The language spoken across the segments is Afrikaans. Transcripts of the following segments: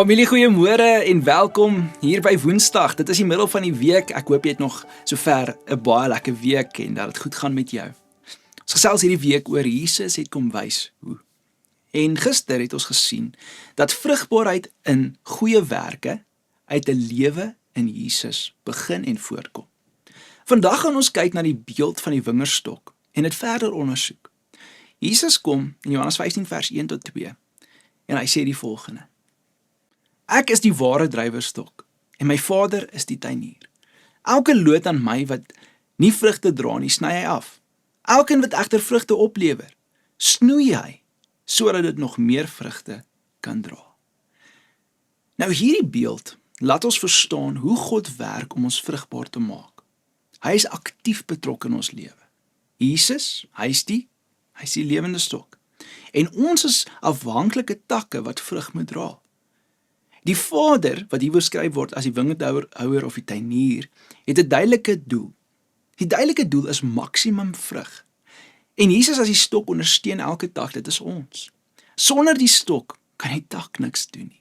Familie, goeiemôre en welkom hier by Woensdag. Dit is die middel van die week. Ek hoop jy het nog sover 'n baie lekker week en dat dit goed gaan met jou. Ons gesels hierdie week oor Jesus het kom wys hoe. En gister het ons gesien dat vrugbaarheid in goeie werke uit 'n lewe in Jesus begin en voortkom. Vandag gaan ons kyk na die beeld van die wingerdstok en dit verder ondersoek. Jesus kom in Johannes 15 vers 1 tot 2 en hy sê die volgende: Ek is die ware druiwerstok en my Vader is die tuinier. Elke loot aan my wat nie vrugte dra nie, sny hy af. Elkeen wat egter vrugte oplewer, snoei hy sodat dit nog meer vrugte kan dra. Nou hierdie beeld laat ons verstaan hoe God werk om ons vrugbaar te maak. Hy is aktief betrokke in ons lewe. Jesus, hy is die lewende stok. En ons is afhanklike takke wat vrug moet dra. Die Vader, wat hier beskryf word as die wingerdhouer of die tuinier, het 'n duidelike doel. Die duidelike doel is maksimum vrug. En Jesus as die stok ondersteun elke tak, dit is ons. Sonder die stok kan die tak niks doen nie.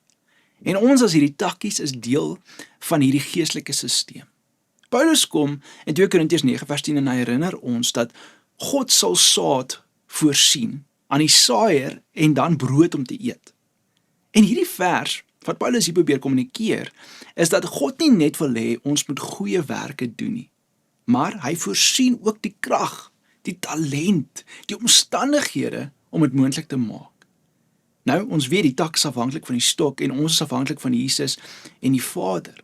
En ons as hierdie takkies is deel van hierdie geestelike sisteem. Paulus kom in 2 Korintiërs 9 vers 10 en hy herinner ons dat God sal saad voorsien aan die saaier en dan brood om te eet. En hierdie vers wat Paulus hier probeer kommunikeer, is dat God nie net wil hê ons moet goeie werke doen nie, maar hy voorsien ook die krag, die talent, die omstandighede om dit moontlik te maak. Nou, ons weet die tak is afhanklik van die stok en ons is afhanklik van Jesus en die Vader.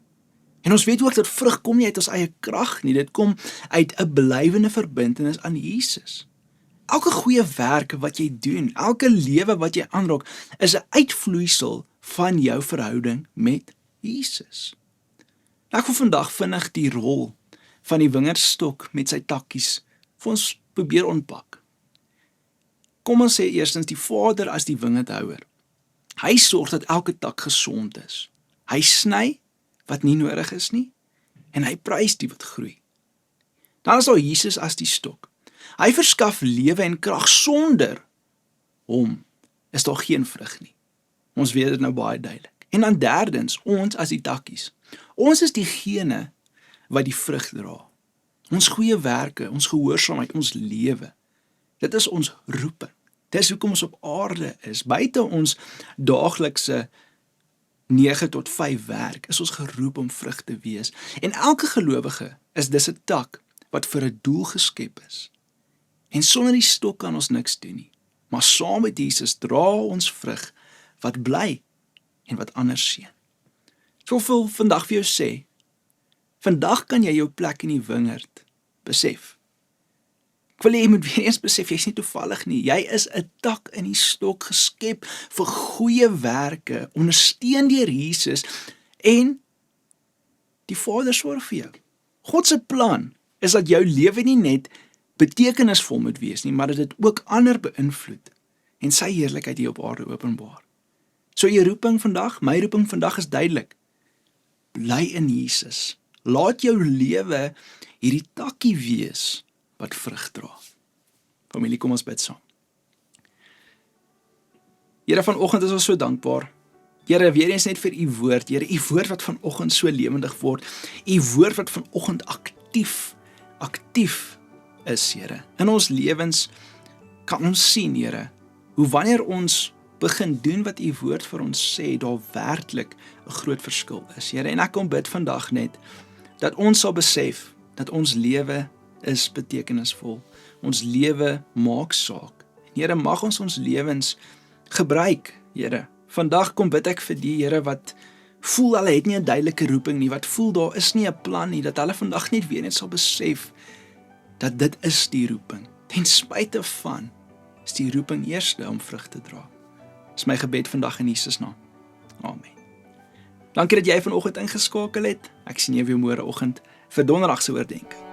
En ons weet ook dat vrug kom nie uit ons eie krag nie, dit kom uit 'n blywende verbintenis aan Jesus. Elke goeie werk wat jy doen, elke lewe wat jy aanraak, is 'n uitvloeisel van jou verhouding met Jesus. Ek wil vandag vinnig die rol van die wingerdstok met sy takkies vir ons probeer ontpak. Kom ons sê eerstens die Vader as die wingerdhouer. Hy sorg dat elke tak gesond is. Hy sny wat nie nodig is nie en hy prys die wat groei. Dan is daar Jesus as die stok. Hy verskaf lewe en krag, sonder hom is daar geen vrug nie. Ons weet dit nou baie duidelik. En dan derdens, ons as die takkies. Ons is diegene wat die vrug dra. Ons goeie werke, ons gehoorsaamheid, ons lewe. Dit is ons roeping. Dis hoekom ons op aarde is. Buite ons daaglikse 9 tot 5 werk, is ons geroep om vrug te wees. En elke gelowige is dis 'n tak wat vir 'n doel geskep is. En sonder die stok kan ons niks doen nie. Maar saam met Jesus dra ons vrug wat bly en wat ander seën. Ek wil vandag vir jou sê, vandag kan jy jou plek in die wingerd besef. Ek wil hê jy moet weer eens besef, jy is nie toevallig nie. Jy is 'n tak in die stok geskep vir goeie werke, ondersteun deur Jesus en die Vader sorg vir jou. God se plan is dat jou lewe nie net betekenisvol moet wees nie, maar dat dit ook ander beïnvloed en sy heerlikheid hier op aarde openbaar. So jou roeping vandag, my roeping vandag is duidelik. Bly in Jesus. Laat jou lewe hierdie takkie wees wat vrug dra. Familie, kom ons bid saam. Here, vanoggend is ons so dankbaar. Here, weer eens net vir u woord. Here, u woord wat vanoggend so lewendig word. U woord wat vanoggend aktief is, Here. In ons lewens kan ons sien, Here, hoe wanneer ons begin doen wat u woord vir ons sê, daar werklik 'n groot verskil is, Here. En ek kom bid vandag net, dat ons sal besef, dat ons lewe is betekenisvol. Ons lewe maak saak. Here, mag ons lewens gebruik, Here. Vandag kom bid ek vir die, Here, wat voel hulle het nie 'n duidelike roeping nie, wat voel daar is nie 'n plan nie, dat hulle vandag net weer net sal besef, dat dit is die roeping. Ten spyte van, is die roeping eerste om vrug te dra. Dis my gebed vandag in Jesus naam. Amen. Dankie dat jy vanoggend ingeskakel het. Ek sien jou weer môreoggend vir donderdag se oordeenking.